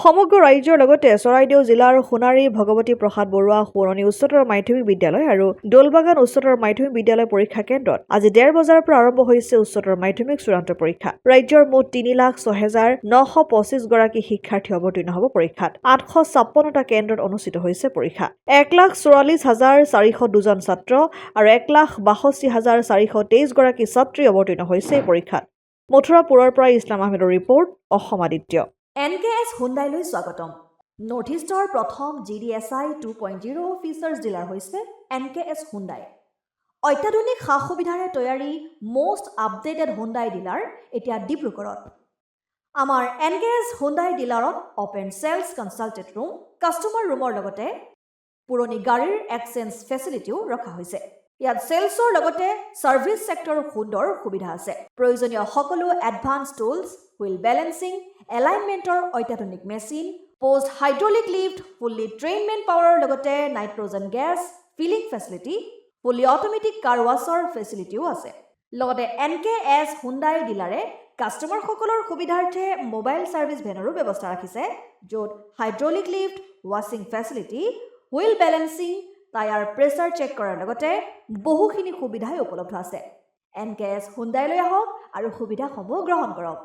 সমগ্ৰ ৰাজ্যৰ লগতে চৰাইদেউ জিলাৰ সোণাৰী ভগৱতী প্ৰসাদ বৰুৱা সোণনি উচ্চতৰ মাধ্যমিক বিদ্যালয় আৰু দোলবাগান উচ্চতৰ মাধ্যমিক বিদ্যালয় পৰীক্ষা কেন্দ্ৰত আজি 1:30 বজাৰ পৰা আৰম্ভ হৈছে উচ্চতৰ মাধ্যমিক চূড়ান্ত পৰীক্ষা। ৰাজ্যৰ মুঠ 3,06,925 গৰাকী শিক্ষাৰ্থী অৱতীৰ্ণ হ'ব পৰীক্ষাত। 856টা কেন্দ্ৰত অনুষ্ঠিত হৈছে পৰীক্ষা। 1,44,402 জন ছাত্ৰ আৰু 1,62,423 গৰাকী ছাত্ৰী অৱতীৰ্ণ হৈছে এই পৰীক্ষাত। মথুৰাপুৰৰ পৰা ইছলাম আহমেদৰ ৰিপৰ্ট, অসম আদিত্য। NKS হুণ্ডাইলৈ স্বাগতম। নৰ্থ ইষ্টৰ প্ৰথম GDSI 2.0 ফিচাৰ্ছ ডিলাৰ হৈছে NKS হুণ্ডাই। অত্যাধুনিক সা সুবিধাৰে তৈয়াৰী মষ্ট আপডেটেড হুণ্ডাই ডিলাৰ এতিয়া ডিব্ৰুগড়ত। আমাৰ NKS হুণ্ডাই ডিলাৰত open sales consulted room, customer ৰুমৰ লগতে পুৰণি গাড়ীৰ এক্সচেঞ্জ ফেচিলিটিও ৰখা হৈছে। ইয়াত চেলছৰ লগতে ছাৰ্ভিচ ছেক্টৰৰ সুন্দৰ সুবিধা আছে। প্ৰয়োজনীয় সকলো এডভান্স টুলছ, হুইল বেলেন্সিং, এলাইনমেণ্টৰ অত্যাধুনিক machine, post hydraulic lift, fully trained man পাৱাৰৰ লগতে nitrogen gas filling facility, fully automatic car ৱাছৰ ফেচিলিটিও আছে। লগতে NKS হুণ্ডাই ডিলাৰে কাষ্টমাৰসকলৰ সুবিধাৰ্থে মোবাইল ছাৰ্ভিচ ভেনৰো ব্যৱস্থা ৰাখিছে, য'ত হাইড্ৰলিক লিফ্ট, ৱাছিং facility, wheel balancing, tyre pressure check কৰাৰ লগতে বহুখিনি সুবিধাই উপলব্ধ আছে। NKS হুণ্ডাইলৈ আহক আৰু সুবিধাসমূহ গ্ৰহণ কৰক।